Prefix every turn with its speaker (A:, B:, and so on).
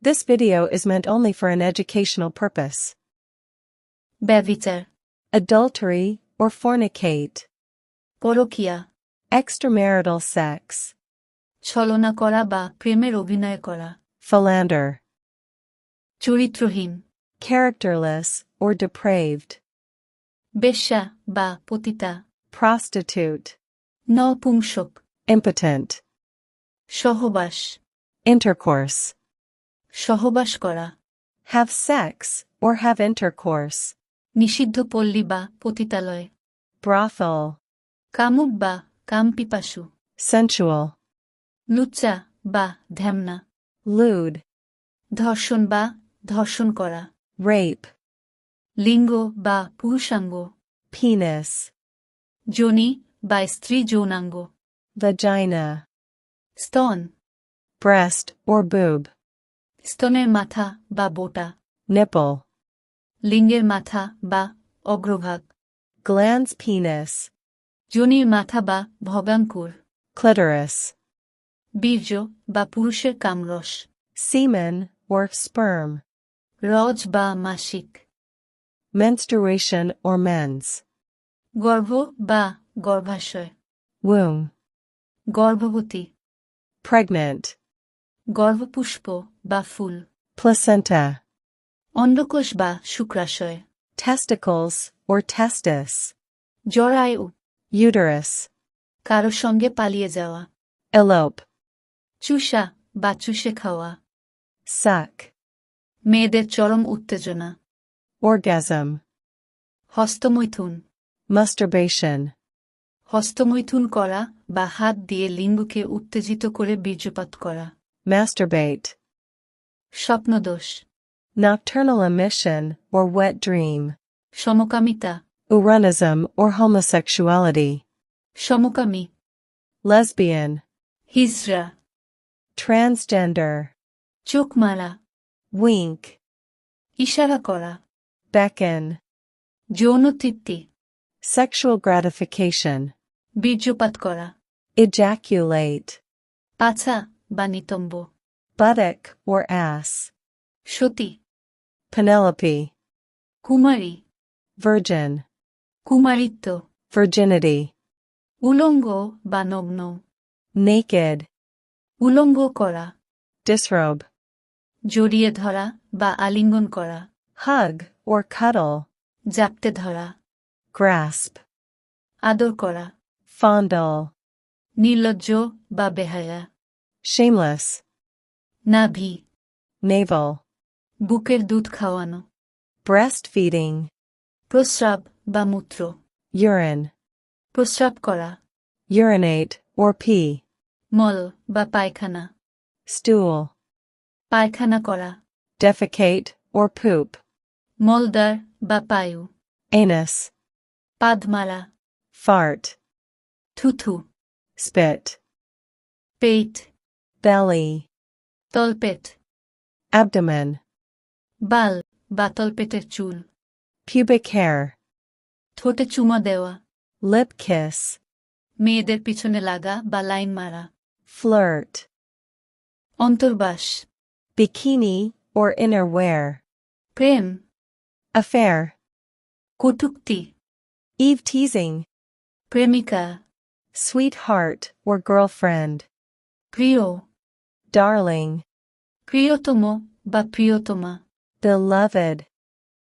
A: This video is meant only for an educational purpose.
B: ব্যভিচার,
A: Adultery or fornicate.
B: পরকীয়া,
A: Extramarital sex.
B: ছলনা করা বা প্রেমের অভিনয় করা,
A: Philander.
B: Charitraheen,
A: Characterless or depraved.
B: বেশ্যা বা পতিতা,
A: Prostitute.
B: নপুংসক,
A: Impotent.
B: সহবাস,
A: Intercourse.
B: সহবাস করা,
A: Have sex or have intercourse.
B: নিষিদ্ধ পল্লী বা পতিতালয়,
A: Brothel.
B: কামুক বা কামপিপাসু,
A: Sensual.
B: লুচ্চা বা ধ্যামনা,
A: Lewd.
B: ধর্ষণ বা ধর্ষণ করা,
A: Rape.
B: লিঙ্গ বা পুরুষাঙ্গ,
A: Penis.
B: যোনি বা স্ত্রী যৌনাঙ্গ,
A: Vagina.
B: স্তন,
A: Breast or boob.
B: স্তনের মাথা বা বোটা,
A: Nipple.
B: লিঙ্গের মাথা বা অগ্রভাগ,
A: Glans penis.
B: যোনির মাথা বা ভগাঙ্কুর,
A: Clitoris.
B: বীর্য বা পুরুষের কামরস,
A: Semen or sperm.
B: রজ বা মাসিক,
A: Menstruation or mens.
B: গর্ভ বা গর্ভাশয়,
A: Womb.
B: গর্ভবতী,
A: Pregnant.
B: গর্ভপুষ্প বা ফুল,
A: Placenta.
B: অন্ডকোষ বা শুক্রাশয়,
A: Testicles or testis.
B: জরায়ু,
A: Uterus.
B: কারো সঙ্গে পালিয়ে যাওয়া,
A: Elope.
B: চুষা বা চুষে খাওয়া,
A: Suck.
B: মেয়েদের চরম উত্তেজনা,
A: Orgasm.
B: হস্তমৈথুন,
A: Masturbation.
B: হস্তমৈথুন করা বা হাত দিয়ে লিঙ্গকে উত্তেজিত করে বীর্যপাত করা,
A: Masturbate.
B: স্বপ্নদোষ,
A: Nocturnal emission or wet dream.
B: সমকামিতা,
A: Uranusm or homosexuality.
B: সমকামী,
A: Lesbian.
B: হিজড়া,
A: Transgender.
B: চোখ মারা,
A: Wink.
B: ইশারা করা,
A: Beckon.
B: যৌন তৃপ্তি,
A: Sexual gratification.
B: বীর্যপাত করা,
A: Ejaculate.
B: পাছা বা নিতম্ব,
A: Buttock or ass.
B: Sati,
A: Penelope.
B: Kumari,
A: Virgin.
B: কুমারিত্ব,
A: Virginity.
B: উলঙ্গ বা নগ্ন,
A: Naked.
B: উলঙ্গ করা,
A: Disrobe.
B: জড়িয়ে ধরা বা আলিঙ্গন করা,
A: Hug or cuddle.
B: জাপটে ধরা,
A: Grasp.
B: আদর করা,
A: Fondle.
B: নির্লজ্জ বা বেহায়া,
A: Shameless.
B: নাভি,
A: Navel.
B: বুকের দুধ খাওয়ানো,
A: Breastfeeding.
B: প্রস্রাব বা মূত্র,
A: Urine.
B: প্রস্রাব করা,
A: Urinate or pee.
B: মল বা পায়খানা,
A: Stool.
B: পায়খানা করা,
A: Defecate or poop.
B: মলদ্বার বা পায়ু,
A: Anus.
B: পাদ মারা,
A: Fart.
B: থুথু,
A: Spit.
B: পেট,
A: Belly.
B: তলপেট,
A: Abdomen.
B: বাল বা তলপেটের চুল,
A: Pubic hair.
B: ঠোঁটে চুমা দেওয়া,
A: Lip kiss.
B: মেয়েদের পিছনে লাগা বা লাইন মারা,
A: Flirt.
B: অন্তর্বাস,
A: Bikini or inner wear.
B: Prem,
A: Affair.
B: কটূক্তি,
A: Eve teasing.
B: প্রেমিকা,
A: Sweetheart or girlfriend.
B: প্রিয়,
A: Darling.
B: প্রিয়তম বা প্রিয়তমা,
A: Beloved.